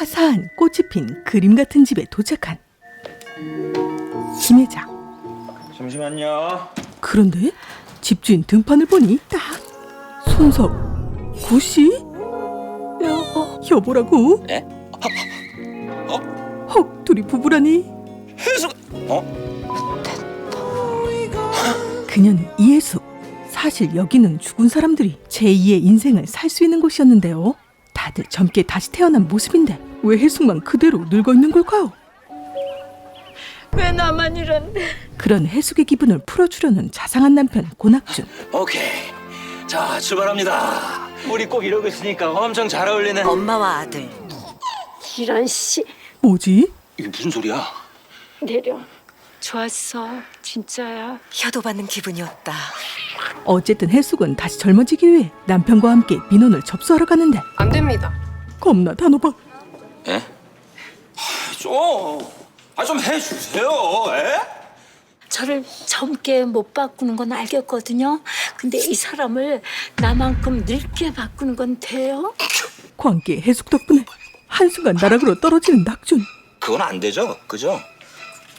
화사한 꽃이 핀 그림 같은 집에 도착한 김 회장. 잠시만요. 그런데 집주인 등판을 보니 딱 손석, 구씨? 여보라고? 에? 헉, 둘이 부부라니? 해수. 그녀는 이해숙. 사실 여기는 죽은 사람들이 제2의 인생을 살 수 있는 곳이었는데요. 다들 젊게 다시 태어난 모습인데 왜 해숙만 그대로 늙어있는 걸까요? 왜 나만 이런데? 그런 해숙의 기분을 풀어주려는 자상한 남편 고낙준. 오케이. 자, 출발합니다. 우리 꼭 이러고 있으니까 엄청 잘 어울리는. 엄마와 아들. 이런 씨. 뭐지? 이게 무슨 소리야? 내려. 좋았어. 진짜야. 효도받는 기분이었다. 어쨌든 해숙은 다시 젊어지기 위해 남편과 함께 민원을 접수하러 가는데 안 됩니다. 겁나 단호박. 에? 좀 해주세요. 에? 저를 젊게 못 바꾸는 건 알겠거든요. 근데 이 사람을 나만큼 늙게 바꾸는 건 돼요? 광기의 해숙 덕분에 한순간 나락으로 떨어지는 낙준. 그건 안 되죠, 그죠?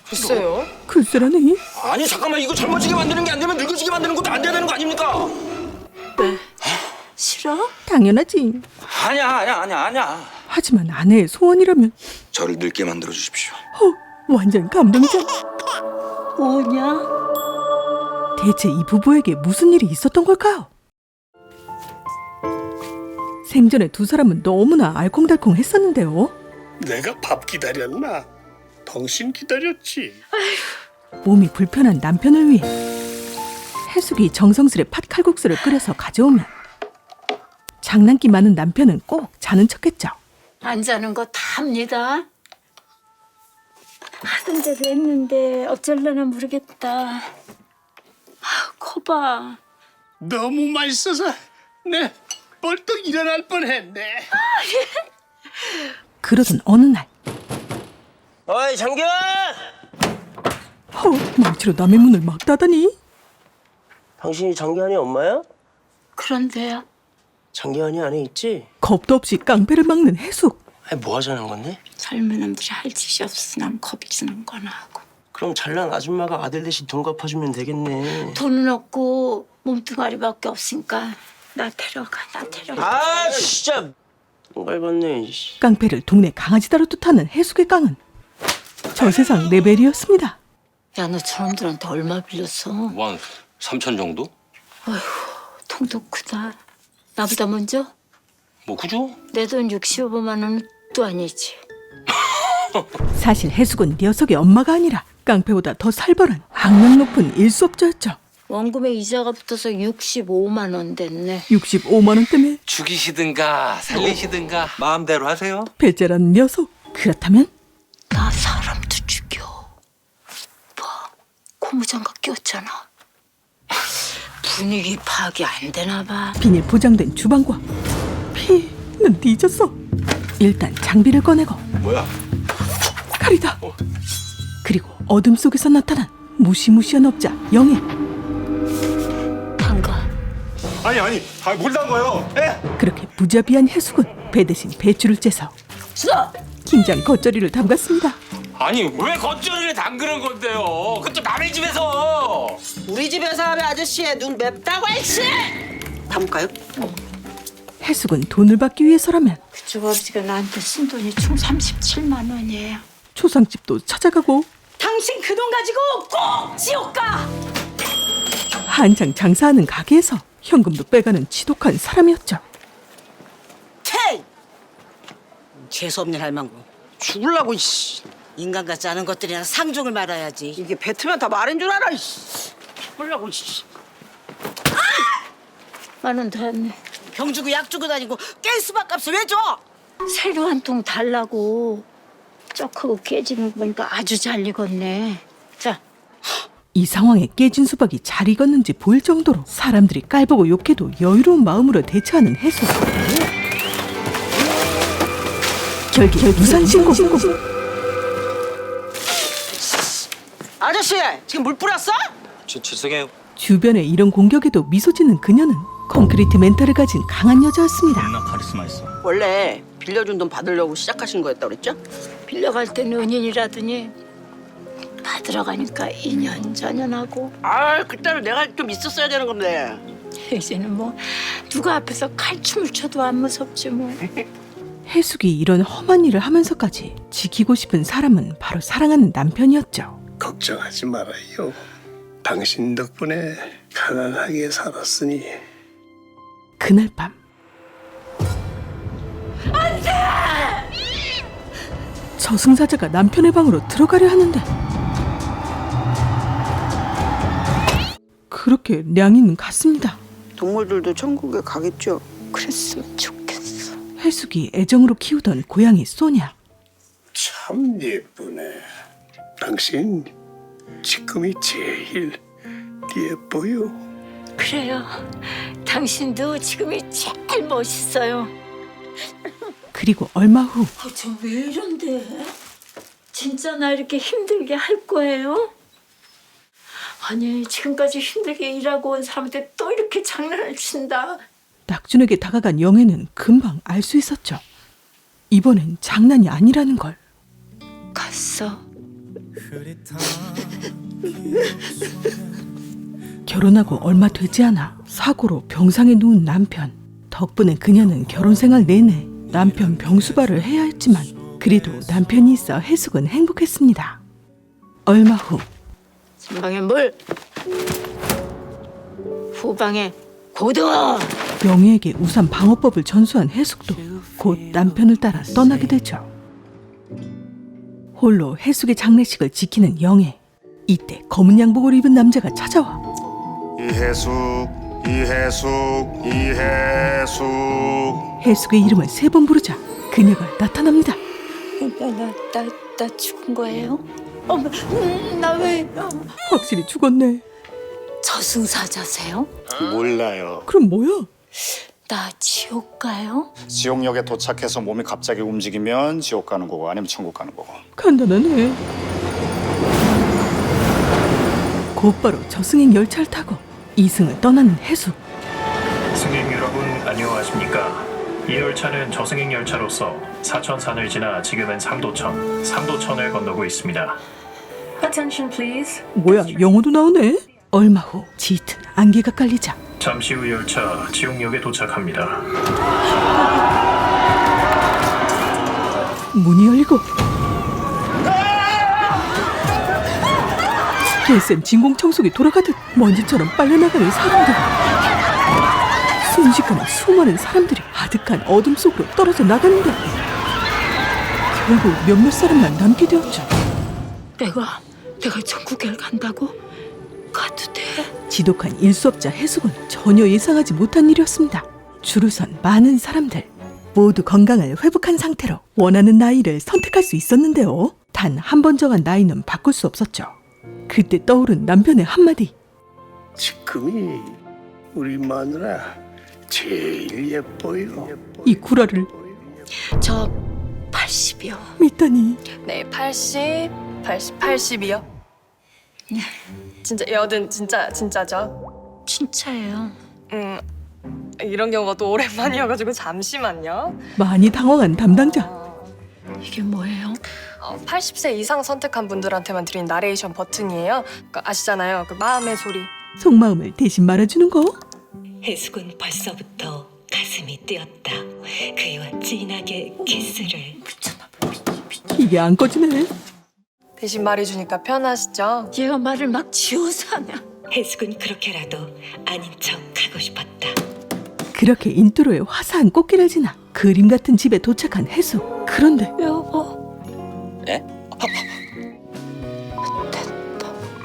글쎄요. 글쎄라니. 아니 잠깐만, 이거 젊어지게 만드는 게 안 되면 늙어지게 만드는 것도 안 돼야 되는 거 아닙니까? 왜? 싫어? 당연하지. 아니야. 하지만 아내의 소원이라면 저를 늙게 만들어 주십시오. 완전 감동이잖아. 뭐냐? 대체 이 부부에게 무슨 일이 있었던 걸까요? 생전에 두 사람은 너무나 알콩달콩했었는데요. 내가 밥 기다렸나? 당신 기다렸지. 몸이 불편한 남편을 위해 해숙이 정성스레 팥칼국수를 끓여서 가져오면 장난기 많은 남편은 꼭 자는 척했죠. 안 자는 거 다 합니다. 하던 대로 했는데 어쩔려나 모르겠다. 거봐. 너무 맛있어서 내 벌떡 일어날 뻔했네. 그러던 어느 날 어이, 장기환! 망치로 남의 문을 막 닫다니. 당신이 장기환이 엄마야? 그런데요. 장기환이 안에 있지? 겁도 없이 깡패를 막는 해숙. 아니 뭐 하자는 건데? 젊은 놈들이 할 짓이 없으면 겁이 주는 거나 하고. 그럼 잘난 아줌마가 아들 대신 돈 갚아주면 되겠네. 돈은 없고 몸뚱아리밖에 없으니까 나 데려가. 아 진짜 밟았네. 깡패를 동네 강아지 다루듯하는 해숙의 깡은 저 세상 레벨이었습니다. 야, 너 저놈들한테 얼마 빌렸어? 한 3천 정도? 통도 크다. 나보다 먼저? 뭐 그죠? 내 돈 65만 원은 또 아니지. 사실 해숙은 녀석의 엄마가 아니라 깡패보다 더 살벌한 악명 높은 일수업자였죠. 원금에 이자가 붙어서 65만 원 됐네. 65만 원 때문에 죽이시든가 살리시든가 마음대로 하세요. 배째라는 녀석. 그렇다면 나 사람도 죽여. 봐, 고무장갑 꼈잖아. 분위기 파악이 안 되나 봐. 비닐 포장된 주방과 피는 뒤졌어. 일단 장비를 꺼내고 뭐야? 칼이다. 그리고 어둠 속에서 나타난 무시무시한 업자 영애. 반가. 아니 뭘 담가요? 그렇게 무자비한 해숙은 배 대신 배추를 째서 써! 김장 겉절이를 담갔습니다. 아니 왜 겉절이를 담그는 건데요? 그것도 남의 집에서. 우리 집에서 하면 아저씨의 눈 맵다고 했지? 담을까요? 해숙은 돈을 받기 위해서라면 그쪽 아버지가 나한테 쓴 돈이 총 37만 원이에요. 초상집도 찾아가고 당신 그 돈 가지고 꼭 지옥 가! 한창 장사하는 가게에서 현금도 빼가는 지독한 사람이었죠. 테이! 재수없는 할망구. 죽을라고 이씨. 인간 같지 않은 것들이나 상종을 말아야지. 이게 뱉으면 다 말인 줄 알아 이씨. 죽을라고 이씨. 만 원 더 했네. 병 주고 약 주고 다니고 깰 값을 왜 줘? 새로 한 통 달라고. 쩍하고 깨지는 거 보니까 아주 잘 익었네. 자, 이 상황에 깨진 수박이 잘 익었는지 보일 정도로 사람들이 깔보고 욕해도 여유로운 마음으로 대처하는 해숙. 결기 무산 신고. 아저씨 지금 물 뿌렸어? 죄송해요. 주변의 이런 공격에도 미소 짓는 그녀는 콘크리트 멘탈을 가진 강한 여자였습니다. 나 카리스마 있어. 원래 빌려준 돈 받으려고 시작하신 거였다 그랬죠? 빌려갈 때는 은인이라더니 받으러 가니까 인연전연하고 그때는 내가 좀 있었어야 되는 건데. 이제는 뭐 누가 앞에서 칼춤을 춰도 안 무섭지 뭐. 해숙이 이런 험한 일을 하면서까지 지키고 싶은 사람은 바로 사랑하는 남편이었죠. 걱정하지 말아요. 당신 덕분에 편안하게 살았으니. 그날 밤 저승사자가 남편의 방으로 들어가려 하는데 그렇게 량이는 갔습니다. 동물들도 천국에 가겠죠. 그랬으면 좋겠어. 해숙이 애정으로 키우던 고양이 소냐. 참 예쁘네. 당신 지금이 제일 예뻐요. 그래요. 당신도 지금이 제일 멋있어요. 그리고 얼마 후 저 왜 이런데? 진짜 나 이렇게 힘들게 할 거예요? 아니 지금까지 힘들게 일하고 온 사람한테 또 이렇게 장난을 친다. 낙준에게 다가간 영애는 금방 알 수 있었죠. 이번엔 장난이 아니라는 걸. 갔어. 결혼하고 얼마 되지 않아 사고로 병상에 누운 남편. 덕분에 그녀는 결혼 생활 내내 남편 병수발을 해야 했지만 그래도 남편이 있어 해숙은 행복했습니다. 얼마 후 전방에 물. 후방에 고등어. 영애에게 우산 방어법을 전수한 해숙도 곧 남편을 따라 떠나게 되죠. 홀로 해숙의 장례식을 지키는 영애. 이때 검은 양복을 입은 남자가 찾아와 이해숙, 이해숙, 이해숙. 해숙의 이름을 3번 부르자 그녀가 나타납니다. 나 죽은 거예요? 어머, 나 왜? 확실히 죽었네. 저승사자세요? 몰라요. 그럼 뭐야? 나 지옥 가요? 지옥역에 도착해서 몸이 갑자기 움직이면 지옥 가는 거고 아니면 천국 가는 거고. 간단하네. 곧바로 저승행 열차를 타고 이승을 떠나는 해숙. 승객 여러분 안녕하십니까? 이 열차는 저승행 열차로서 사천산을 지나 지금은 삼도천을 건너고 있습니다. Attention please. 뭐야 영어도 나오네. 얼마 후 짙은 안개가 깔리자 잠시 후 열차 지옥역에 도착합니다. 문이 열리고 겐센 진공청소기 돌아가듯 먼지처럼 빨려나가는 사람들. 순식간에 수많은 사람들이 아득한 어둠 속으로 떨어져 나가는데 결국 몇몇 사람만 남게 되었죠. 내가 천국에 간다고? 가도 돼? 지독한 일수업자 해숙은 전혀 예상하지 못한 일이었습니다. 줄을 선 많은 사람들 모두 건강을 회복한 상태로 원하는 나이를 선택할 수 있었는데요. 단 한 번 정한 나이는 바꿀 수 없었죠. 그때 떠오른 남편의 한마디. 지금이 우리 마누라 제일 예뻐요. 이 구라를 저 80이요. 믿다니. 네, 80이요. 진짜 여든 진짜죠. 진짜예요. 이런 경우가 또 오랜만이어가지고 잠시만요. 많이 당황한 담당자. 이게 뭐예요? 80세 이상 선택한 분들한테만 드린 나레이션 버튼이에요. 아시잖아요. 그 마음의 소리. 속마음을 대신 말해주는 거. 해숙은 벌써부터 가슴이 뛰었다. 그와 진하게 키스를. 이게 안 꺼지네. 대신 말해주니까 편하시죠? 얘가 말을 막 지어서 하냐? 해숙은 그렇게라도 아닌 척 하고 싶었다. 그렇게 인트로의 화사한 꽃길을 지나 그림 같은 집에 도착한 해숙. 그런데 여보.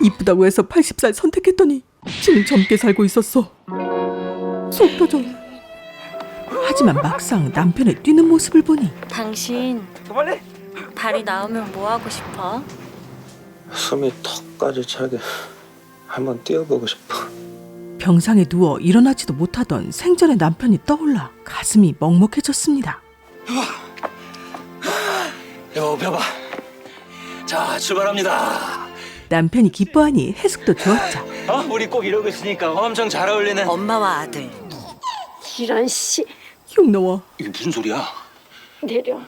이쁘다고 해서 80살 선택했더니 지는 젊게 살고 있었어. 속 터져. 하지만 막상 남편의 뛰는 모습을 보니 당신 다리 나오면 뭐 하고 싶어? 숨이 턱까지 차게 한번 뛰어보고 싶어. 병상에 누워 일어나지도 못하던 생전의 남편이 떠올라 가슴이 먹먹해졌습니다. 여보 펴봐. 자 출발합니다. 남편이 기뻐하니 해숙도 좋았죠. 우리 꼭 이러고 있으니까 엄청 잘 어울리는 엄마와 아들. 이런 씨. 욕 나와. 이게 무슨 소리야? 내려.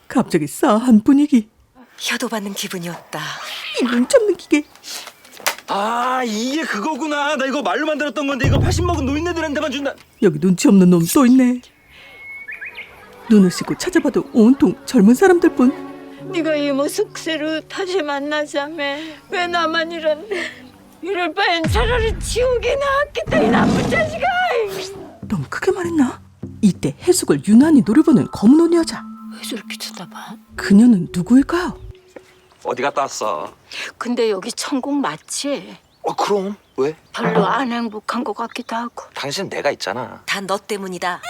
갑자기 싸한 분위기. 효도 받는 기분이었다. 이 눈잡는 기계. 아 이게 그거구나. 나 이거 말로만 들었던 건데 이거 80 먹은 노인네들한테만 준다. 여기 눈치 없는 놈 또 있네. 눈을 씻고 찾아봐도 온통 젊은 사람들뿐. 네가 이 모습 그대로 다시 만나자며 왜 나만 이럴 바엔 차라리 지옥에 나왔겠다 이 나쁜 자식아. 너무 크게 말했나? 이때 해숙을 유난히 노려보는 검은 옷 여자. 왜 저렇게 쳐다봐? 그녀는 누구일까요? 어디 갔다 왔어? 근데 여기 천국 맞지? 그럼 왜? 별로 안 행복한 것 같기도 하고. 당신 내가 있잖아. 다 너 때문이다.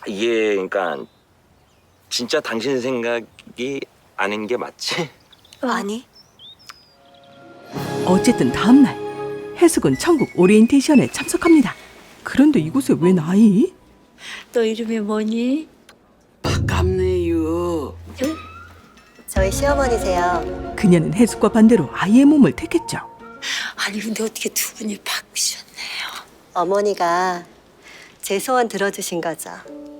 이게 그러니까 진짜 당신 생각이 아닌 게 맞지? 아니, 어쨌든 다음날 해숙은 천국 오리엔테이션에 참석합니다. 그런데 이곳에 웬 아이? 너 이름이 뭐니? 반갑네요. 저희 시어머니세요. 그녀는 해숙과 반대로 아이의 몸을 택했죠. 아니 근데 어떻게 두 분이 바꾸셨네요? 어머니가 제 소원 들어주신 거죠.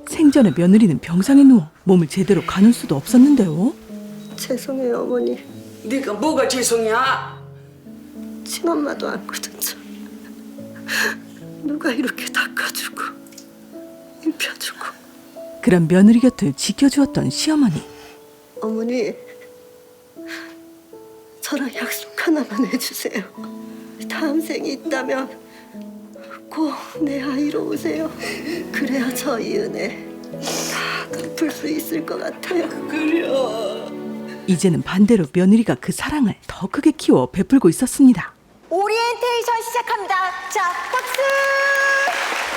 생전에 며느리는 병상에 누워 몸을 제대로 가눌 수도 없었는데요. 죄송해요, 어머니. 네가 뭐가 죄송이야? 친엄마도 안 거든요. 누가 이렇게 닦아주고 입혀주고. 그런 며느리 곁을 지켜주었던 시어머니. 어머니, 저랑 약속 하나만 해주세요. 다음 생이 있다면 꼭 내 아이로 오세요. 그래야 저희 은혜 다 갚을 수 있을 것 같아요. 그래요. 이제는 반대로 며느리가 그 사랑을 더 크게 키워 베풀고 있었습니다. 오리엔테이션 시작합니다. 자, 박수!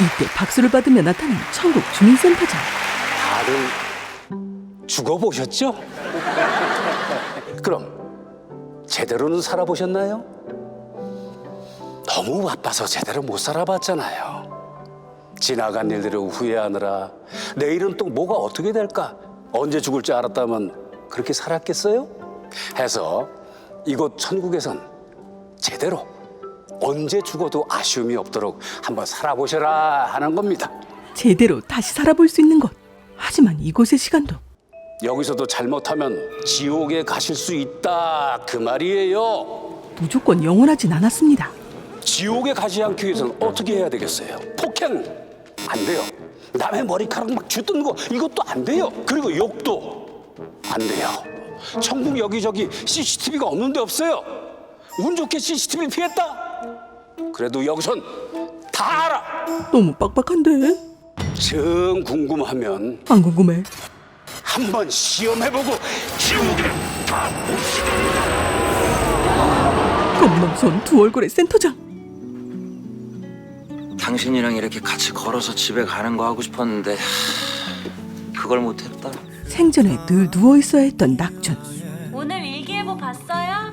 이때 박수를 받으며 나타난 천국 주민센터장. 다들 죽어보셨죠? 그럼 제대로는 살아보셨나요? 너무 바빠서 제대로 못 살아봤잖아요. 지나간 일들을 후회하느라 내일은 또 뭐가 어떻게 될까? 언제 죽을지 알았다면 그렇게 살았겠어요? 해서 이곳 천국에선 제대로 언제 죽어도 아쉬움이 없도록 한번 살아보셔라 하는 겁니다. 제대로 다시 살아볼 수 있는 곳. 하지만 이곳의 시간도 여기서도 잘못하면 지옥에 가실 수 있다 그 말이에요. 무조건 영원하진 않았습니다. 지옥에 가지 않기 위해서는 어떻게 해야 되겠어요? 폭행 안 돼요. 남의 머리카락 막 쥐뜯는 거 이것도 안 돼요. 그리고 욕도 안 돼요. 천국 여기저기 CCTV가 없는데 없어요. 운 좋게 CCTV를 피했다. 그래도 여기선 다 알아. 너무 빡빡한데? 정 궁금하면 안 궁금해. 한번 시험해보고 지옥에 가봅시다. 겁남선 두 얼굴의 센터장. 당신이랑 이렇게 같이 걸어서 집에 가는 거 하고 싶었는데 그걸 못했다. 생전에 늘 누워있어야 했던 낙준. 오늘 일기예보 봤어요?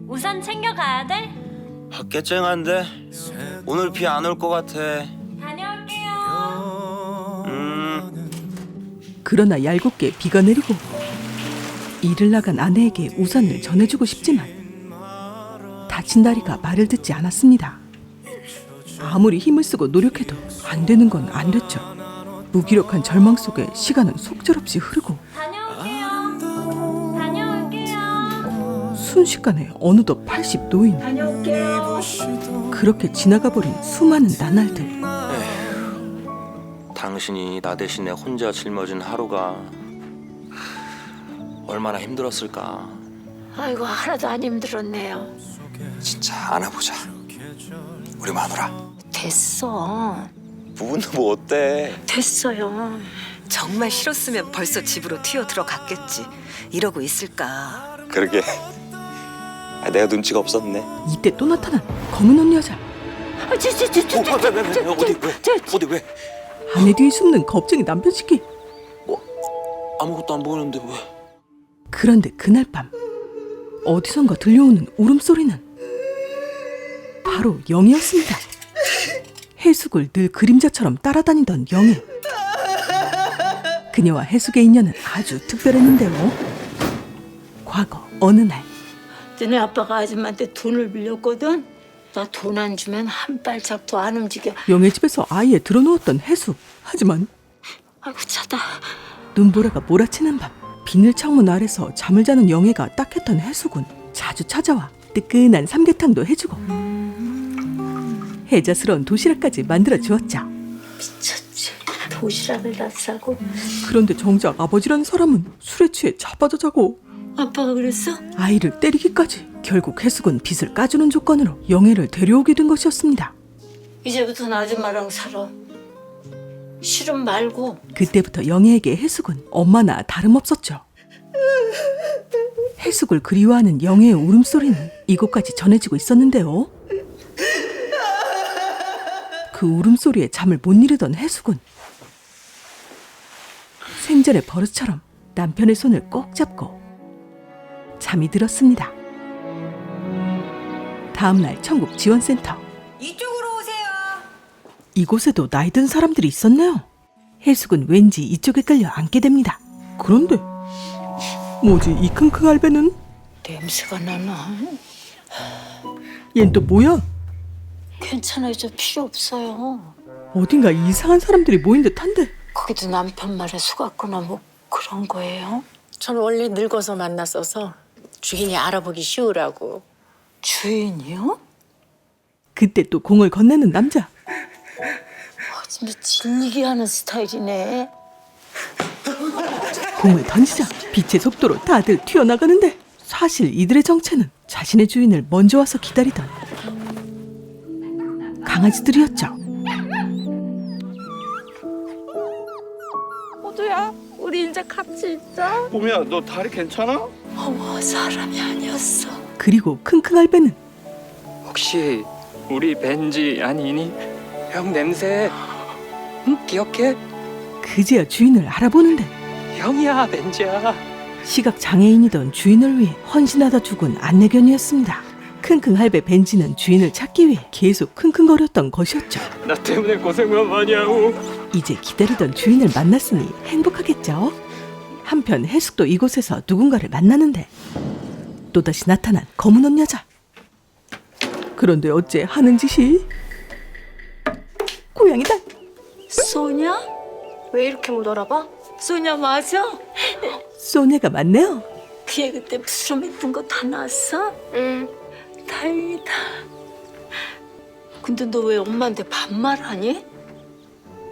우산 챙겨가야 돼? 밖에 쨍한데 오늘 비 안 올 것 같아. 다녀올게요. 그러나 얄궂게 비가 내리고 일을 나간 아내에게 우산을 전해주고 싶지만 다친 다리가 말을 듣지 않았습니다. 아무리 힘을 쓰고 노력해도 안 되는 건 안 됐죠. 무기력한 절망 속에 시간은 속절없이 흐르고 다녀올게요. 순식간에 어느덧 80 노인. 다녀올게요. 그렇게 지나가버린 수많은 나날들. 당신이 나 대신에 혼자 짊어진 하루가 얼마나 힘들었을까. 아이고 하나도 안 힘들었네요. 진짜 안아보자 우리 마누라. 됐어. 부부는 뭐 어때? 됐어요. 정말 싫었으면 벌써 집으로 튀어 들어갔겠지. 이러고 있을까? 그러게 내가 눈치가 없었네. 이때 또 나타난 검은 옷 여자. 어디 왜? 아내 뒤에 숨는 겁쟁이 남편 시키. 아무것도 안 보이는데 왜? 그런데 그날 밤 어디선가 들려오는 울음소리는 바로 영희였습니다. 해숙을 늘 그림자처럼 따라다니던 영희. 그녀와 해숙의 인연은 아주 특별했는데요. 과거 어느 날 너네 아빠가 아줌마한테 돈을 빌렸거든. 나 돈 안 주면 한 발짝도 안 움직여. 영희 집에서 아이에 들어누웠던 해숙. 하지만 아이고 자다. 눈보라가 몰아치는 밤 비닐 창문 아래서 잠을 자는 영애가 딱했던 해숙은 자주 찾아와 뜨끈한 삼계탕도 해주고 해자스러운 도시락까지 만들어 주었죠. 미쳤지. 도시락을 다 싸고. 그런데 정작 아버지라는 사람은 술에 취해 자빠져 자고 아빠가 그랬어? 아이를 때리기까지. 결국 해숙은 빚을 까주는 조건으로 영애를 데려오게 된 것이었습니다. 이제부터는 아줌마랑 살아. 싫음 말고. 그때부터 영애에게 해숙은 엄마나 다름없었죠. 해숙을 그리워하는 영애의 울음소리는 이곳까지 전해지고 있었는데요. 그 울음소리에 잠을 못 이루던 해숙은 생전의 버릇처럼 남편의 손을 꼭 잡고 잠이 들었습니다. 다음날 천국지원센터. 이쪽으로 오세요. 이곳에도 나이 든 사람들이 있었네요. 해숙은 왠지 이쪽에 끌려 앉게 됩니다. 그런데 뭐지 이 킁킁 할배는? 냄새가 나나? 얜 또 뭐야? 괜찮아요. 저 필요 없어요. 어딘가 이상한 사람들이 모인 듯한데. 거기도 남편 말에 속았거나 뭐 그런 거예요? 저는 원래 늙어서 만났어서 주인이 알아보기 쉬우라고. 주인이요? 그때 또 공을 건네는 남자. 진짜 질리게 하는 스타일이네. 공을 던지자 빛의 속도로 다들 튀어나가는데 사실 이들의 정체는 자신의 주인을 먼저 와서 기다리던 강아지들이었죠. 호두야, 우리 이제 같이 있자. 봄이야, 너 다리 괜찮아? 어머, 사람이 아니었어. 그리고 킁킁 할배는 혹시 우리 벤지 아니니? 형 냄새 응? 기억해? 그제야 주인을 알아보는데 형이야 벤지야. 시각 장애인이던 주인을 위해 헌신하다 죽은 안내견이었습니다. 킁킁 할배 벤지는 주인을 찾기 위해 계속 킁킁거렸던 것이었죠. 나 때문에 고생만 많이 하고. 이제 기다리던 주인을 만났으니 행복하겠죠. 한편 해숙도 이곳에서 누군가를 만나는데 또다시 나타난 검은 옷 여자. 그런데 어째 하는 짓이 고양이다. 소냐? 왜 이렇게 못 알아봐? 소냐 맞아? 소녀가 맞네요. 그애 그때 부스럼했던 거 다 나왔어? 응. 다행이다. 근데 너 왜 엄마한테 반말하니?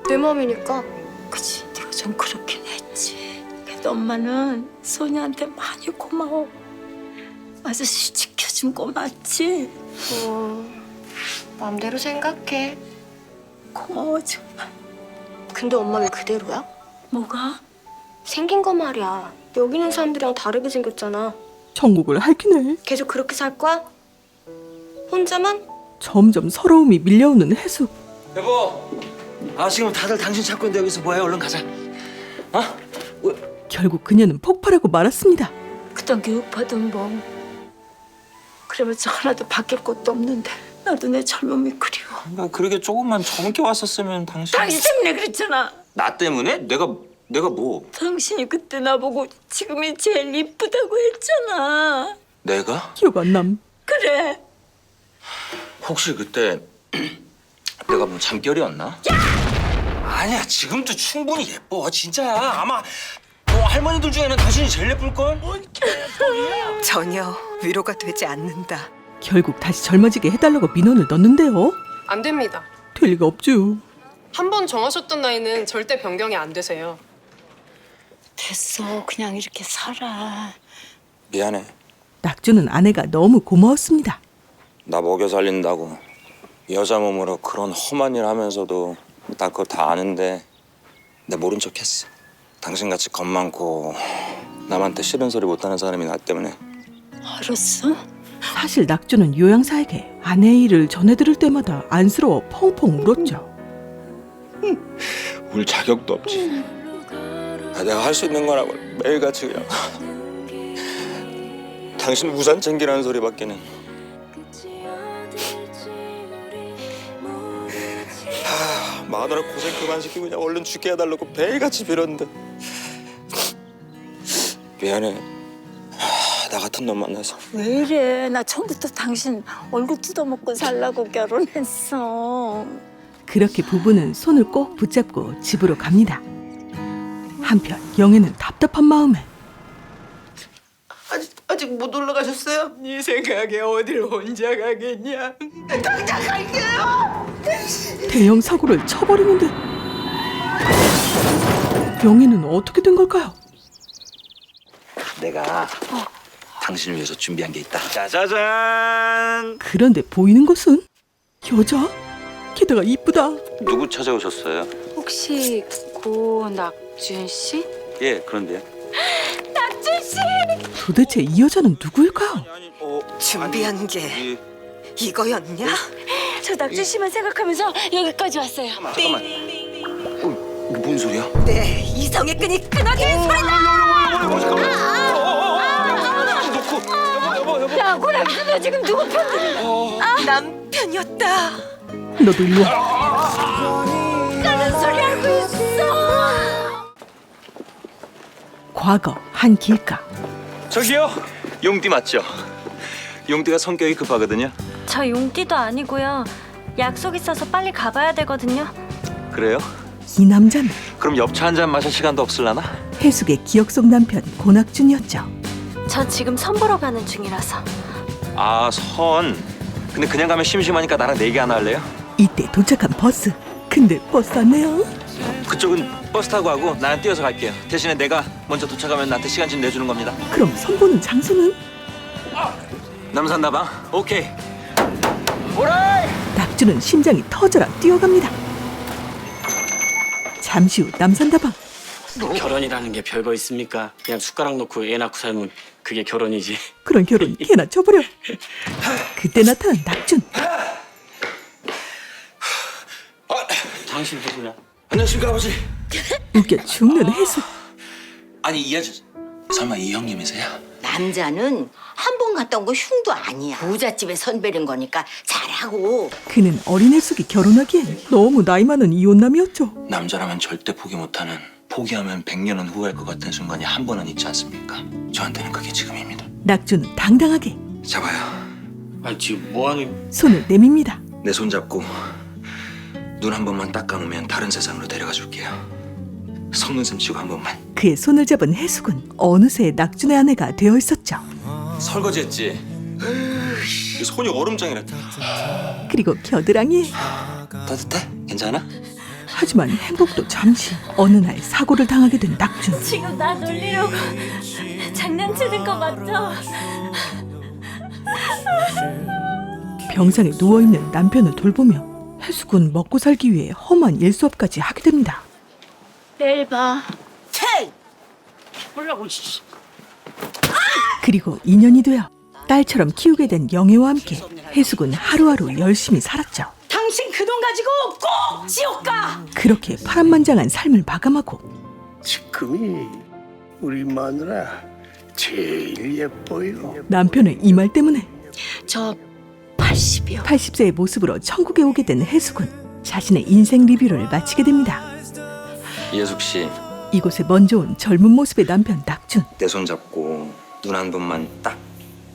내 맘이니까. 그치, 네가 좀 그렇긴 했지. 그래도 엄마는 소냐한테 많이 고마워. 아저씨 지켜준 거 맞지? 마음대로 생각해. 고마워 정말. 근데 엄마 왜 그대로야? 뭐가? 생긴 거 말이야. 여기 있는 사람들이랑 다르게 생겼잖아. 천국을 핥히네. 계속 그렇게 살 거야? 혼자만? 점점 서러움이 밀려오는 해숙. 여보, 지금 다들 당신 찾고 있는데 여기서 뭐해? 얼른 가자. 결국 그녀는 폭발하고 말았습니다. 그딴 교육받은 뭐. 그래봤자 하나도 바뀔 것도 없는데 나도 내 젊음이 그리워. 나 그러게 조금만 젊게 왔었으면 당신. 당신 때문에 그랬잖아. 나 때문에? 내가 뭐? 당신이 그때 나보고 지금이 제일 이쁘다고 했잖아. 내가? 기억 안 남. 그래. 혹시 그때 내가 뭐 잠결이었나? 아니야, 지금도 충분히 예뻐. 진짜야. 아마 할머니들 중에는 당신이 제일 예쁠걸? 전혀 위로가 되지 않는다. 결국 다시 젊어지게 해달라고 민원을 넣는데요. 안 됩니다. 될 리가 없죠. 한 번 정하셨던 나이는 절대 변경이 안 되세요. 됐어. 그냥 이렇게 살아. 미안해. 낙주는 아내가 너무 고마웠습니다. 나 먹여 살린다고 여자 몸으로 그런 험한 일 하면서도 나 그거 다 아는데 내 모른 척 했어. 당신같이 겁 많고 남한테 싫은 소리 못하는 사람이 나 때문에. 알았어? 사실 낙주는 요양사에게 아내의 일을 전해들을 때마다 안쓰러워 펑펑 울었죠. 울 자격도 없지. 내가 할 수 있는 거라고 매일같이 그냥 당신 우산 챙기라는 소리밖에는. 마누라 고생 그만 시키고 그냥 얼른 죽게 해달라고 매일같이 빌었는데. 미안해. 나 같은 놈 만나서. 왜 이래? 나 처음부터 당신 얼굴 뜯어먹고 살라고 결혼했어. 그렇게 부부는 손을 꼭 붙잡고 집으로 갑니다. 한편 영애는 답답한 마음에 아직 못 올라가셨어요? 네 생각에 어딜 혼자 가겠냐? 당장 갈게요. 대형 사고를 쳐버리는데 영애는 어떻게 된 걸까요? 내가 당신을 위해서 준비한 게 있다. 짜자잔. 그런데 보이는 것은 여자? 게다가 이쁘다. 누구 찾아오셨어요? 혹시 고낙준 씨? 예, 그런데요. 낙준 씨! 도대체 이 여자는 누구일까요? 준비한 게 이거였냐? 저 낙준 씨만 생각하면서 여기까지 왔어요. 잠깐만. 이거 뭔 소리야? 내 이성의 끈이 끊어지는 소리다! 야, 고낙준 지금 누구 편? 남편이었다. 너도 일로 와. 까는 소리 알고 있어. 과거 한 길가. 저기요. 용띠 맞죠? 용띠가 성격이 급하거든요. 저 용띠도 아니고요. 약속 있어서 빨리 가봐야 되거든요. 그래요? 이 남자는 그럼 엽차 한 잔 마실 시간도 없을라나? 해숙의 기억 속 남편 고낙준이었죠. 저 지금 선 보러 가는 중이라서. 아, 선. 근데 그냥 가면 심심하니까 나랑 내기 하나 할래요? 이때 도착한 버스. 근데 버스 안내요? 그쪽은 버스 타고 하고 나는 뛰어서 갈게요. 대신에 내가 먼저 도착하면 나한테 시간 좀 내주는 겁니다. 그럼 선보는 장소는? 남산다방? 오케이. 낙주는 심장이 터져라 뛰어갑니다. 잠시 후 남산다방. 결혼이라는 게 별거 있습니까? 그냥 숟가락 놓고 애 낳고 살면 그게 결혼이지. 그런 결혼 개나 쳐버려. 그때 나타난 낙준. 당신 누구냐? 안녕하십니까, 아버지. 웃겨 죽는 해숙. 아니, 이 아저씨 설마 이 형님이세요? 남자는 한 번 갔다 온 거 흉도 아니야. 부잣집에 선배인 거니까 잘하고. 그는 어린 해숙이 결혼하기엔 너무 나이 많은 이혼남이었죠. 남자라면 절대 포기 못하는, 포기하면 100년은 후회할 것 같은 순간이 한 번은 있지 않습니까? 저한테는 그게 지금입니다. 낙준은 당당하게 잡아요. 아니 지금 뭐하는? 손을 내밉니다. 내 손 잡고 눈 한 번만 딱 감으면 다른 세상으로 데려가 줄게요. 속눈썹 치고 한 번만. 그의 손을 잡은 해숙은 어느새 낙준의 아내가 되어 있었죠. 설거지했지? 손이 얼음장이라. 그리고 겨드랑이에. 따뜻해? 괜찮아? 하지만 행복도 잠시. 어느 날 사고를 당하게 된 낙준. 지금 나 놀리려고 장난치는 거 맞죠? 병상에 누워있는 남편을 돌보며 해숙은 먹고 살기 위해 험한 일수업까지 하게 됩니다. 내일 봐. 테이! 뭐라고? 그리고 2년이 되어 딸처럼 키우게 된 영애와 함께 해숙은 하루하루 열심히 살았죠. 당신 그 돈 가지고 꼭 지옥 가! 그렇게 파란만장한 삶을 마감하고 지금이 우리 마누라 제일 예뻐요. 남편의 이 말 때문에 저 80이요. 80세의 모습으로 천국에 오게 된 해숙은 자신의 인생 리뷰를 마치게 됩니다. 이혜숙 씨, 이곳에 먼저 온 젊은 모습의 남편 낙준. 내 손 잡고 눈 한 번만 딱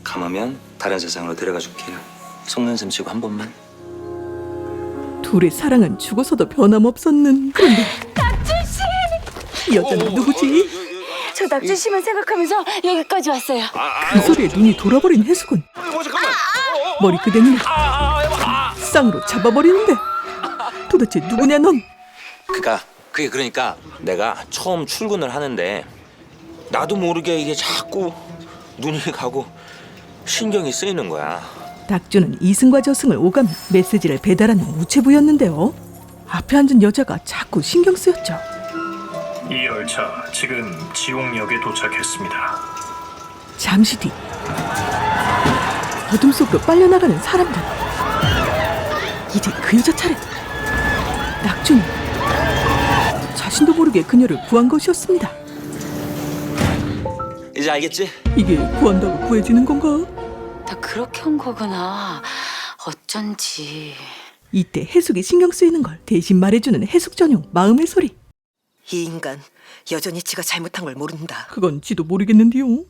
감으면 다른 세상으로 데려가 줄게요. 속눈썹 치고 한 번만. 둘의 사랑은 죽어서도 변함없었는. 그런데 낙준 씨! 이 여자는 누구지? 저 낙준 씨만 생각하면서 여기까지 왔어요. 그 소리에 눈이 돌아버린 해숙은 머리 그대로 쌍으로 잡아버리는데 도대체 누구냐 넌? 그게 그러니까 내가 처음 출근을 하는데 나도 모르게 이게 자꾸 눈이 가고 신경이 쓰이는 거야. 낙준은 이승과 저승을 오가며 메시지를 배달하는 우체부였는데요. 앞에 앉은 여자가 자꾸 신경 쓰였죠. 이 열차 지금 지옥역에 도착했습니다. 잠시 뒤 어둠 속으로 빨려나가는 사람들. 이제 그 여자 차례. 낙준이 자신도 모르게 그녀를 구한 것이었습니다. 이제 알겠지? 이게 구한다고 구해지는 건가? 나 그렇게 온 거구나. 어쩐지. 이때 해숙이 신경 쓰이는 걸 대신 말해주는 해숙 전용 마음의 소리. 이 인간 여전히 지가 잘못한 걸 모른다. 그건 지도 모르겠는데요.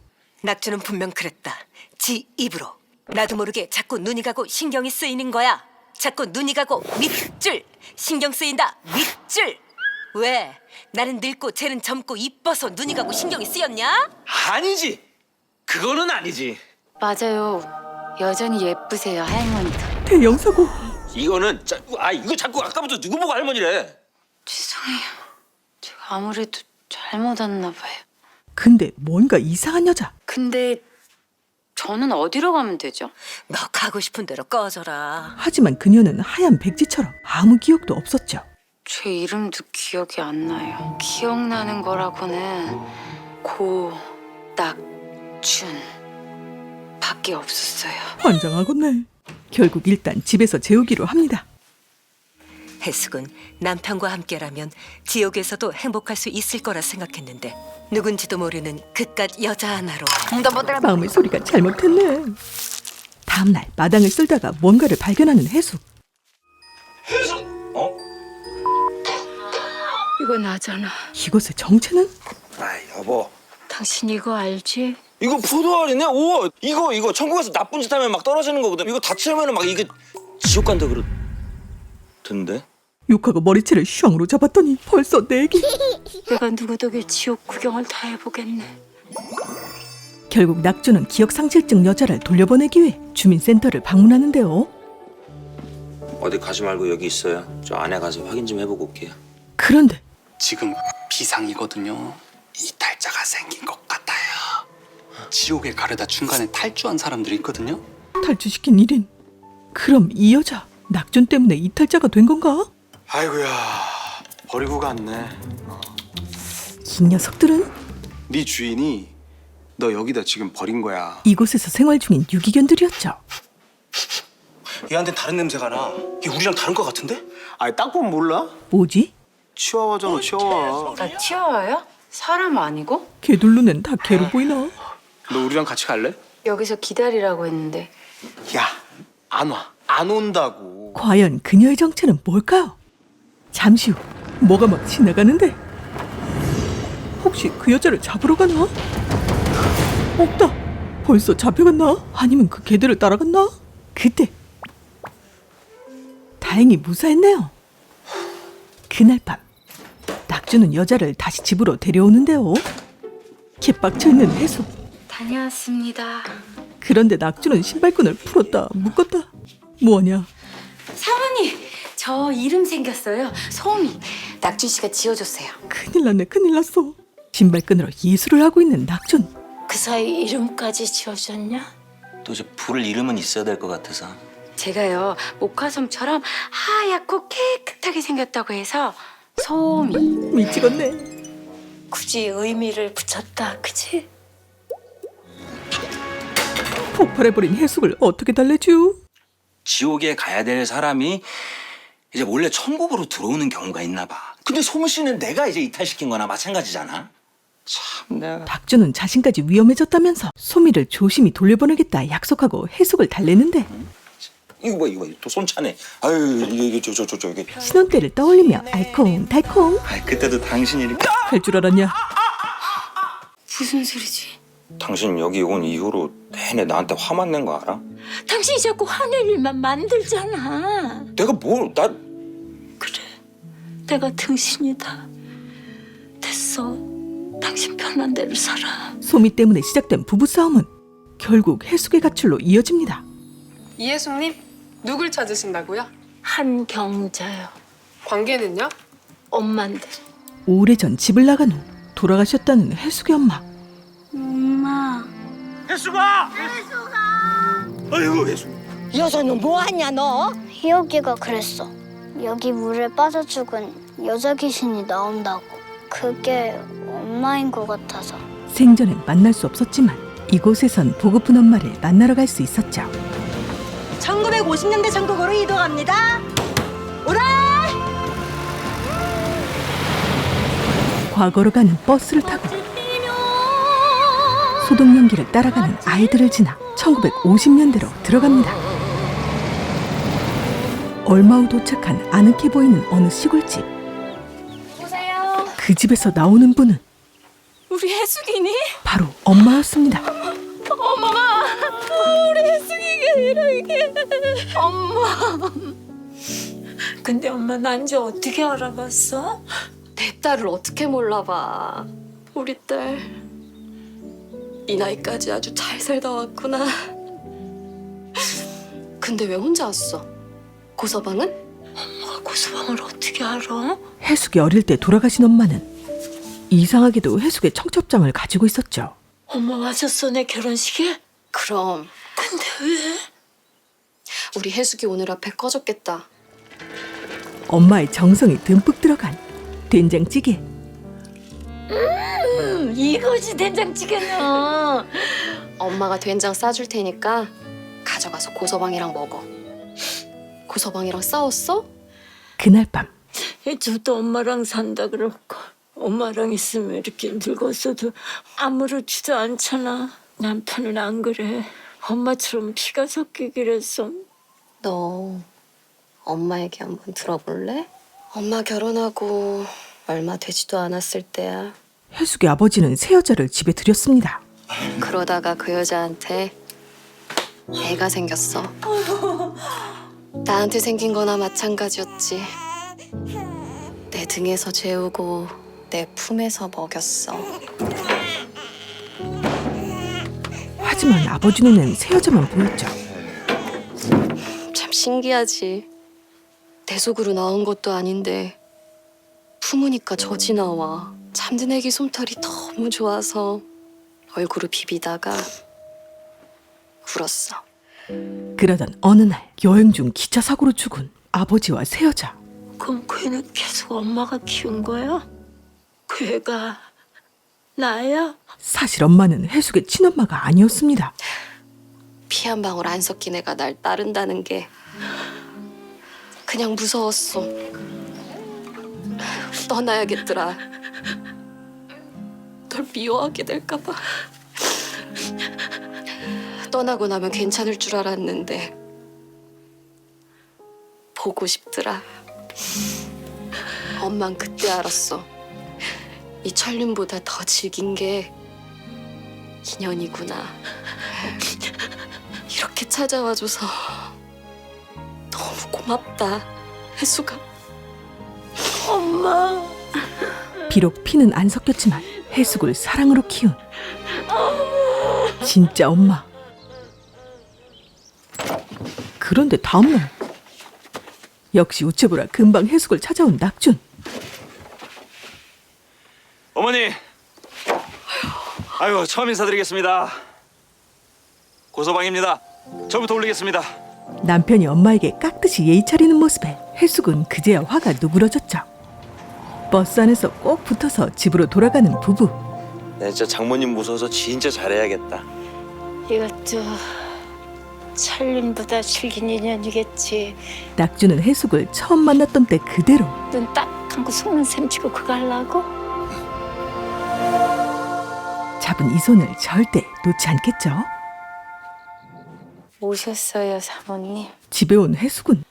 낙주는 분명 그랬다. 지 입으로. 나도 모르게 자꾸 눈이 가고 신경이 쓰이는 거야. 자꾸 눈이 가고 밑줄. 신경 쓰인다. 밑줄. 왜? 나는 늙고 쟤는 젊고 이뻐서 눈이 가고 신경이 쓰였냐? 아니지. 그거는 아니지. 맞아요. 여전히 예쁘세요, 할머니도. 대형 사고. 이거는 이거 자꾸 아까부터 누구 보고 할머니래. 죄송해요. 제가 아무래도 잘못 왔나 봐요. 근데 뭔가 이상한 여자. 근데 저는 어디로 가면 되죠? 너 가고 싶은 대로 꺼져라. 하지만 그녀는 하얀 백지처럼 아무 기억도 없었죠. 제 이름도 기억이 안 나요. 기억나는 거라고는 고낙준 밖에 없었어요. 환장하겠네. 결국 일단 집에서 재우기로 합니다. 해숙은 남편과 함께라면 지옥에서도 행복할 수 있을 거라 생각했는데 누군지도 모르는 그깟 여자 하나로 마음의 소리가 잘못했네. 다음날 마당을 쓸다가 뭔가를 발견하는 해숙. 이거 나잖아. 이것의 정체는? 여보. 당신 이거 알지? 이거 포도알이네? 오, 이거 천국에서 나쁜 짓 하면 막 떨어지는 거거든. 이거 다치면은 막 이게 지옥 간다 그러던데. 욕하고 머리채를 휘황으로 잡았더니 벌써 내 얘기. 내가 누구 덕에 지옥 구경을 다 해보겠네. 결국 낙주는 기억상실증 여자를 돌려보내기 위해 주민센터를 방문하는데요. 어디 가지 말고 여기 있어요. 저 안에 가서 확인 좀 해보고 올게요. 그런데 지금 비상이거든요. 이탈자가 생긴 것 같아요. 지옥에 가려다 중간에 탈주한 사람들이 있거든요. 탈주시킨 일인. 그럼 이 여자 낙준 때문에 이탈자가 된 건가? 아이고야, 버리고 갔네. 이 녀석들은 네 주인이 너 여기다 지금 버린 거야. 이곳에서 생활 중인 유기견들이었죠. 얘한테 다른 냄새가 나. 얘 우리랑 다른 거 같은데? 아니 딱 보면 몰라? 뭐지? 치와와잖아, 치와와. 나 치와와요? 사람 아니고? 개들 눈엔 다 개로 보이나? 너 우리랑 같이 갈래? 여기서 기다리라고 했는데. 야, 안 와. 안 온다고. 과연 그녀의 정체는 뭘까요? 잠시 후 뭐가 막 지나가는데 혹시 그 여자를 잡으러 가나? 없다. 벌써 잡혀갔나? 아니면 그 개들을 따라갔나? 그때 다행히 무사했네요. 그날 밤 낙주는 여자를 다시 집으로 데려오는데요. 개빡쳐있는 해수. 다녀왔습니다. 그런데 낙주는 신발끈을 풀었다 묶었다. 뭐하냐? 사모님, 저 이름 생겼어요. 소미. 낙준 씨가 지어줬어요. 큰일 났네, 큰일 났어. 신발끈으로 예술을 하고 있는 낙준. 그 사이 이름까지 지어줬냐? 또 이제 부를 이름은 있어야 될 것 같아서. 제가요, 목화솜처럼 하얗고 깨끗하게 생겼다고 해서 소미. 미치겠네. 굳이 의미를 붙였다, 그치? 폭발해버린 해숙을 어떻게 달래죠? 지옥에 가야 될 사람이 이제 몰래 천국으로 들어오는 경우가 있나 봐. 근데 소문 씨는 내가 이제 이탈시킨 거나 마찬가지잖아. 참 내가. 낙주는 자신까지 위험해졌다면서 소미를 조심히 돌려보내겠다 약속하고 해숙을 달래는데 이거 또 손차네. 아유 이게 저 이게. 신혼 때를 떠올리며 알콩달콩. 그때도 당신이 이렇게. 할 줄 알았냐? 무슨 소리지? 당신 여기 온 이후로 내내 나한테 화만 낸 거 알아? 당신이 자꾸 화낼 일만 만들잖아. 내가 나 그래, 내가 당신이다. 됐어. 당신 편한 대로 살아. 소미 때문에 시작된 부부싸움은 결국 해숙의 가출로 이어집니다. 이혜숙님, 누굴 찾으신다고요? 한경자요. 관계는요? 엄만데. 오래전 집을 나간 후 돌아가셨다는 해숙의 엄마. 엄마. 해숙아! 아이고 해숙. 여자는 뭐하냐 너? 희옥이가 그랬어. 여기 물에 빠져 죽은 여자 귀신이 나온다고. 그게 엄마인 것 같아서. 생전엔 만날 수 없었지만 이곳에선 보고픈 엄마를 만나러 갈 수 있었죠. 1950년대 전국으로 이동합니다. 오라! 과거로 가는 버스를 타고 소독 연기를 따라가는 아이들을 지나 1950년대로 들어갑니다. 얼마 후 도착한 아늑해 보이는 어느 시골집. 보세요. 그 집에서 나오는 분은 우리 혜숙이니? 바로 엄마였습니다. 엄마, 우리 혜숙이가 이렇게. 엄마. 근데 엄마 난지 어떻게 알아봤어? 내 딸을 어떻게 몰라봐. 우리 딸 이 나이까지 아주 잘 살다 왔구나. 근데 왜 혼자 왔어? 고서방은? 엄마가 고서방을 어떻게 알아? 해숙이 어릴 때 돌아가신 엄마는 이상하게도 해숙의 청첩장을 가지고 있었죠. 엄마 왔었어 내 결혼식에? 그럼. 근데 왜? 우리 해숙이 오늘 앞에 꺼졌겠다. 엄마의 정성이 듬뿍 들어간 된장찌개. 이거지 된장찌개는. 엄마가 된장 싸줄 테니까 가져가서 고서방이랑 먹어. 고서방이랑 싸웠어? 그날 밤 저도 엄마랑 산다 그럴까. 엄마랑 있으면 이렇게 늙었어도 아무렇지도 않잖아. 남편은 안 그래. 엄마처럼 피가 섞이기를 했어. 너 엄마 얘기 한번 들어볼래? 엄마 결혼하고 얼마 되지도 않았을 때야. 해숙의 아버지는 새 여자를 집에 들였습니다. 그러다가 그 여자한테 애가 생겼어. 나한테 생긴 거나 마찬가지였지. 내 등에서 재우고 내 품에서 먹였어. 하지만 아버지 눈엔 새 여자만 보였죠. 참 신기하지. 내 속으로 나온 것도 아닌데 품으니까 젖이 나와. 잠든 애기 솜털이 너무 좋아서 얼굴을 비비다가 울었어. 그러던 어느 날 여행 중 기차 사고로 죽은 아버지와 새 여자. 그럼 그 애는 계속 엄마가 키운 거야? 그 애가 나야? 사실 엄마는 해숙의 친엄마가 아니었습니다. 피 한 방울 안 섞인 애가 날 따른다는 게 그냥 무서웠어. 떠나야겠더라. 널 미워하게 될까 봐. 떠나고 나면 괜찮을 줄 알았는데 보고 싶더라. 엄만 그때 알았어. 이 천륜보다 더 질긴 게 인연이구나. 이렇게 찾아와줘서 너무 고맙다, 혜수가. 엄마. 비록 피는 안 섞였지만 해숙을 사랑으로 키운 진짜 엄마. 그런데 다음날 역시 우체부라 금방 해숙을 찾아온 낙준. 어머니. 아유 처음 인사드리겠습니다. 고서방입니다. 저부터 올리겠습니다. 남편이 엄마에게 깍듯이 예의 차리는 모습에 해숙은 그제야 화가 누그러졌죠. 버스 안에서 꼭 붙어서 집으로 돌아가는 부부. 내 진짜 장모님 무서워서 진짜 잘해야겠다. 이것도 천륜보다 질긴 인연이겠지. 낙준은 해숙을 처음 만났던 때 그대로 눈 딱 감고 속는 셈 치고 그거 하려고? 잡은 이 손을 절대 놓지 않겠죠. 오셨어요, 사모님. 집에 온 해숙은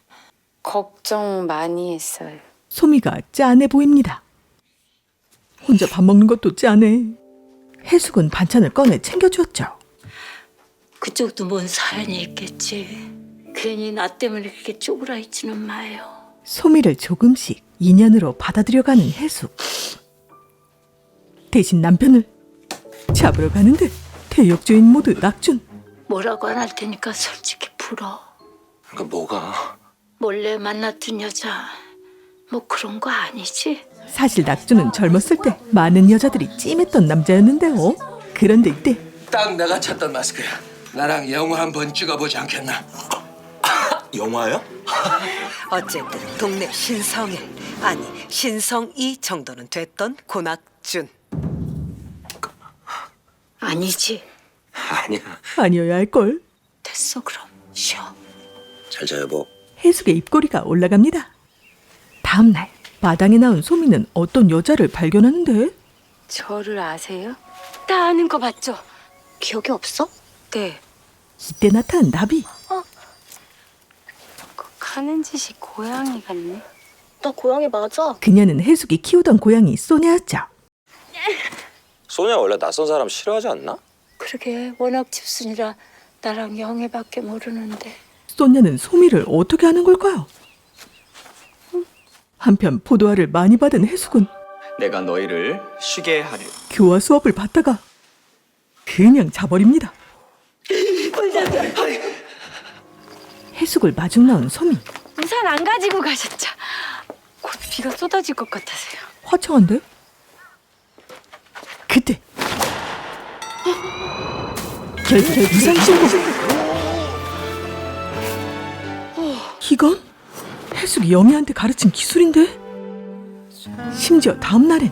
걱정 많이 했어요. 소미가 짠해 보입니다. 혼자 밥 먹는 것도 짠해. 해숙은 반찬을 꺼내 챙겨주었죠. 그쪽도 뭔 사연이 있겠지. 괜히 나 때문에 이렇게 쪼그라있지는 마요. 소미를 조금씩 인연으로 받아들여가는 해숙. 대신 남편을 잡으러 가는데 대역죄인 모드 낙준. 뭐라고 안 할 테니까 솔직히 풀어. 그러니까 뭐가? 몰래 만났던 여자 뭐 그런 거 아니지? 사실 낙준은 젊었을 때 많은 여자들이 찜했던 남자였는데요. 그런데 이때 딱 내가 찾던 마스크야. 나랑 영화 한번 찍어보지 않겠나? 영화요? 어쨌든 동네 신성일, 아니 신성이 정도는 됐던 고낙준. 아니지. 아니야. 아니어야 할걸. 됐어 그럼 쉬어. 잘 자 여보. 해숙의 입꼬리가 올라갑니다. 다음 날 마당에 나온 소미는 어떤 여자를 발견하는데 저를 아세요? 나 아는 거 맞죠? 기억이 없어? 네. 이때 나타난 나비. 하는 짓이 고양이 같네. 나 고양이 맞아. 그녀는 해숙이 키우던 고양이 소냐였죠. 소냐 원래 낯선 사람 싫어하지 않나? 그러게 워낙 집순이라 나랑 영애밖에 모르는데. 소냐는 소미를 어떻게 하는 걸까요? 한편 포도알을 많이 받은 해숙은 내가 너희를 쉬게 하리. 교화 수업을 받다가 그냥 자버립니다. 해숙을 마중 나온 소미. 우산 안 가지고 가셨죠? 곧 비가 쏟아질 것 같아서요. 화창한데? 그때 결국 우산 신고. 이건 해숙이 영희한테 가르친 기술인데? 심지어 다음 날엔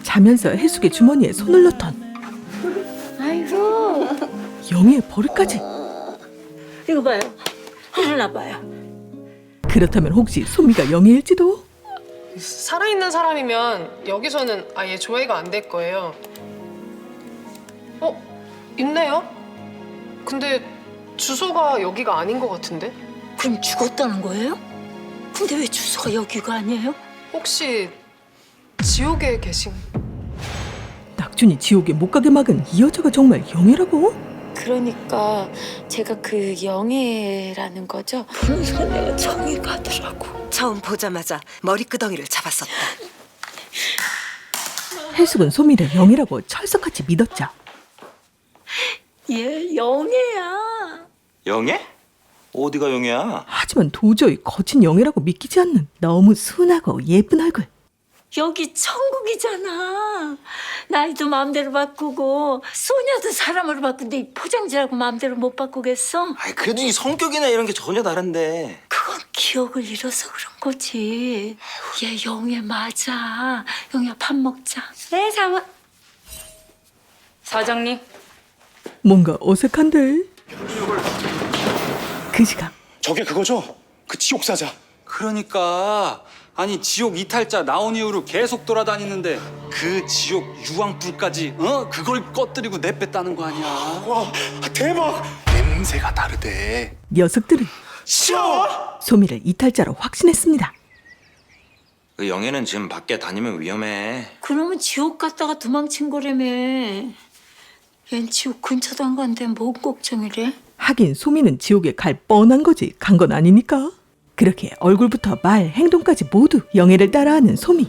자면서 해숙의 주머니에 손을 넣던 아이고. 영희의 버릇까지. 이거 봐요. 하나 봐요. 그렇다면 혹시 소미가 영희일지도? 살아있는 사람이면 여기서는 아예 조회가 안 될 거예요. 있네요? 근데 주소가 여기가 아닌 것 같은데? 그럼 죽었다는 거예요? 근데 왜 주소가 여기가 아니에요? 혹시 지옥에 계신... 낙준이 지옥에 못 가게 막은 이 여자가 정말 영희라고? 그러니까 제가 그 영애라는 거죠? 보는 순간 내가 정이 가더라고. 처음 보자마자 머리끄덩이를 잡았었다. 해숙은 소미를 영희라고 철석같이 믿었죠. 얘 영애야. 영애? 어디가 영애야? 하지만 도저히 거친 영애라고 믿기지 않는 너무 순하고 예쁜 얼굴. 여기 천국이잖아. 나이도 마음대로 바꾸고 소녀도 사람으로 바꾼데 이 포장지라고 마음대로 못 바꾸겠어? 아이 그래도 이 성격이나 이런 게 전혀 다른데. 그건 기억을 잃어서 그런 거지. 얘 영애 맞아. 영애야 밥 먹자. 네, 사모. 사장님. 뭔가 어색한데. 그 시각 저게 그거죠? 그 지옥사자. 그러니까 아니 지옥 이탈자 나온 이후로 계속 돌아다니는데 그 지옥 유황불까지 그걸 꺼뜨리고 내뺐다는 거 아니야. 와 대박. 냄새가 다르대. 녀석들은 싫어. 소미를 이탈자로 확신했습니다. 그 영애는 지금 밖에 다니면 위험해. 그러면 지옥 갔다가 도망친 거라며. 얜 지옥 근처도 안 간데 뭔 걱정이래? 하긴 소미는 지옥에 갈 뻔한 거지 간 건 아니니까. 그렇게 얼굴부터 말, 행동까지 모두 영애를 따라하는 소미.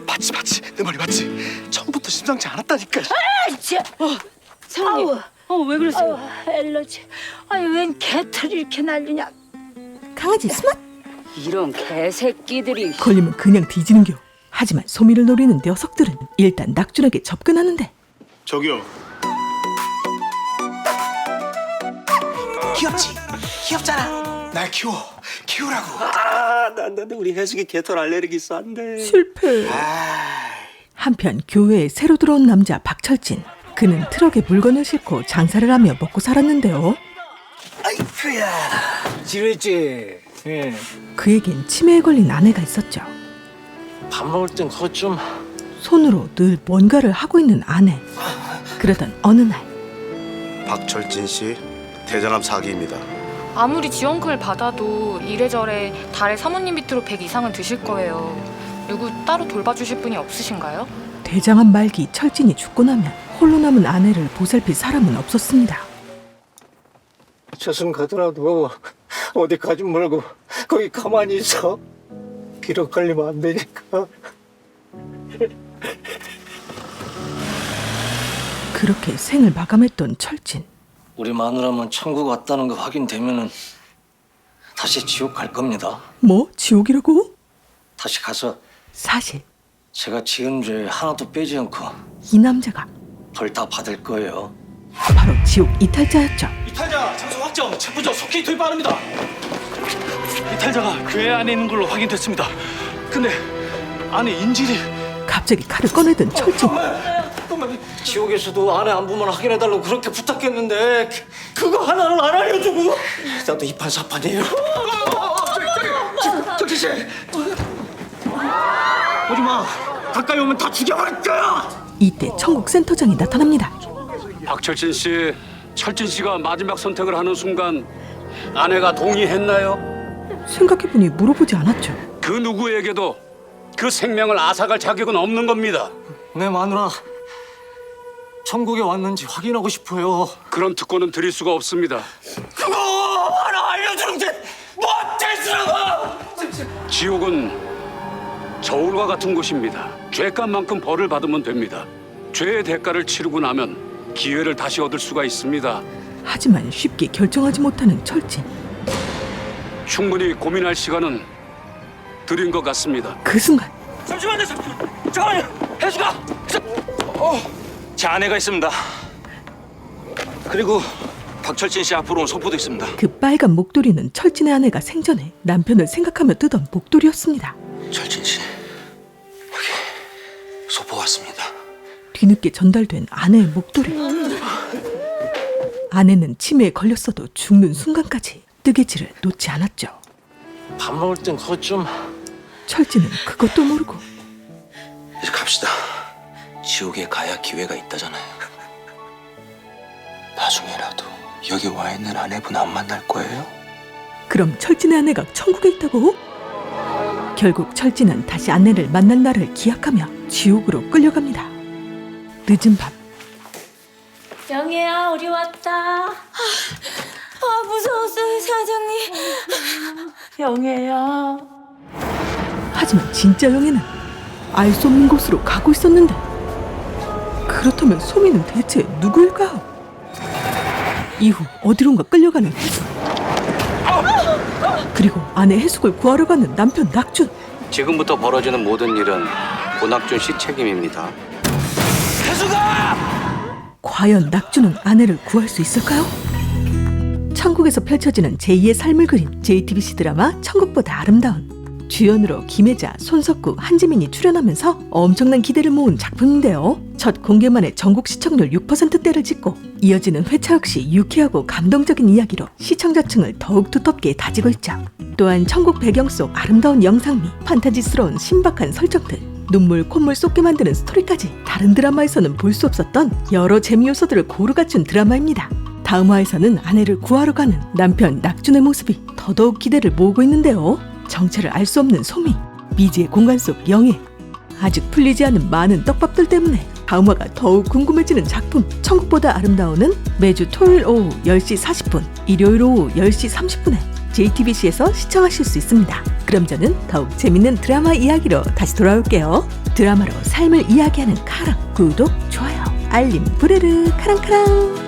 맞지 내 말이 맞지. 처음부터 심상치 않았다니까. 진짜. 사장님. 왜 그러세요? 엘러지. 아니 웬 개털이 이렇게 난리냐. 강아지 스맛. 이런 개새끼들이. 걸리면 그냥 뒤지는겨. 하지만 소미를 노리는 녀석들은 일단 낙준에게 접근하는데. 저기요. 귀엽지? 귀엽잖아. 날 키우라고. 난 우리 해숙이 개털 알레르기 있어 안 돼. 실패. 한편 교회에 새로 들어온 남자 박철진. 그는 트럭에 물건을 싣고 장사를 하며 먹고 살았는데요. 아이쿠야. 지루했지? 예. 그에겐 치매에 걸린 아내가 있었죠. 밥 먹을 땐 그것 좀. 손으로 늘 뭔가를 하고 있는 아내. 그러던 어느 날 박철진 씨, 대장암 4기입니다. 아무리 지원금을 받아도 이래저래 달에 사모님 밑으로 100 이상은 드실 거예요. 누구 따로 돌봐주실 분이 없으신가요? 대장암 말기 철진이 죽고 나면 홀로 남은 아내를 보살필 사람은 없었습니다. 저승 가더라도 어디 가지 말고 거기 가만히 있어. 비록 걸리면 안 되니까. 그렇게 생을 마감했던 철진. 우리 마누라만 천국 왔다는 거 확인되면은 다시 지옥 갈 겁니다. 뭐? 지옥이라고? 다시 가서 사실 제가 지은 죄 하나도 빼지 않고 이 남자가 벌 다 받을 거예요. 바로 지옥 이탈자였죠. 이탈자 장소 확정. 체포자 속히 투입합니다. 이탈자가 교회 안에 있는 걸로 확인됐습니다. 근데 안에 인질이. 갑자기 칼을 꺼내든 철진. 지옥에서도 아내 안부만 확인해달라고 그렇게 부탁했는데 그거 하나를 안 알려주고. 나도 이판사판이에요. 정진 씨. 오지 마. 가까이 오면 다 죽여버릴 거야. 이때 천국센터장이 나타납니다. 박철진 씨, 철진 씨가 마지막 선택을 하는 순간 아내가 동의했나요? 생각해보니 물어보지 않았죠. 그 누구에게도 그 생명을 앗아갈 자격은 없는 겁니다. 내 마누라 천국에 왔는지 확인하고 싶어요. 그런 특권은 드릴 수가 없습니다. 그거 하나 알려주는데 뭐 대수라고. 지옥은 저울과 같은 곳입니다. 죄값만큼 벌을 받으면 됩니다. 죄의 대가를 치르고 나면 기회를 다시 얻을 수가 있습니다. 하지만 쉽게 결정하지 못하는 철진. 충분히 고민할 시간은 드린 것 같습니다. 그 순간 잠시만요. 잠깐만요. 혜수가. 제 아내가 있습니다. 그리고 박철진 씨 앞으로 온 소포도 있습니다. 그 빨간 목도리는 철진의 아내가 생전에 남편을 생각하며 뜨던 목도리였습니다. 철진 씨, 여기 소포 왔습니다. 뒤늦게 전달된 아내의 목도리. 아내는 치매에 걸렸어도 죽는 순간까지 뜨개질을 놓지 않았죠. 밥 먹을 땐 그것 좀. 철진은 그것도 모르고 이제 갑시다. 지옥에 가야 기회가 있다잖아요. 나중에라도 여기 와 있는 아내분 안 만날 거예요? 그럼 철진의 아내가 천국에 있다고? 결국 철진은 다시 아내를 만난 날을 기약하며 지옥으로 끌려갑니다. 늦은 밤 영애야, 우리 왔다. 무서웠어요, 사장님. 영애야. 하지만 진짜 영애는 알 수 없는 곳으로 가고 있었는데 그렇다면 소미는 대체 누구일까요? 이후 어디론가 끌려가는 해숙. 그리고 아내 해숙을 구하러 가는 남편 낙준. 지금부터 벌어지는 모든 일은 고낙준 씨 책임입니다. 과연 낙준은 아내를 구할 수 있을까요? 천국에서 펼쳐지는 제2의 삶을 그린 JTBC 드라마 천국보다 아름다운. 주연으로 김혜자, 손석구, 한지민이 출연하면서 엄청난 기대를 모은 작품인데요. 첫 공개만에 전국 시청률 6%대를 찍고 이어지는 회차 역시 유쾌하고 감동적인 이야기로 시청자층을 더욱 두텁게 다지고 있죠. 또한 천국 배경 속 아름다운 영상미, 판타지스러운 신박한 설정 등 눈물 콧물 쏟게 만드는 스토리까지 다른 드라마에서는 볼 수 없었던 여러 재미 요소들을 고루 갖춘 드라마입니다. 다음 화에서는 아내를 구하러 가는 남편 낙준의 모습이 더더욱 기대를 모으고 있는데요. 정체를 알 수 없는 소미, 미지의 공간 속 영애, 아직 풀리지 않은 많은 떡밥들 때문에 다음 화가 더욱 궁금해지는 작품 천국보다 아름다운은 매주 토요일 오후 10시 40분, 일요일 오후 10시 30분에 JTBC에서 시청하실 수 있습니다. 그럼 저는 더욱 재밌는 드라마 이야기로 다시 돌아올게요. 드라마로 삶을 이야기하는 카랑, 구독, 좋아요, 알림, 부르르 카랑카랑.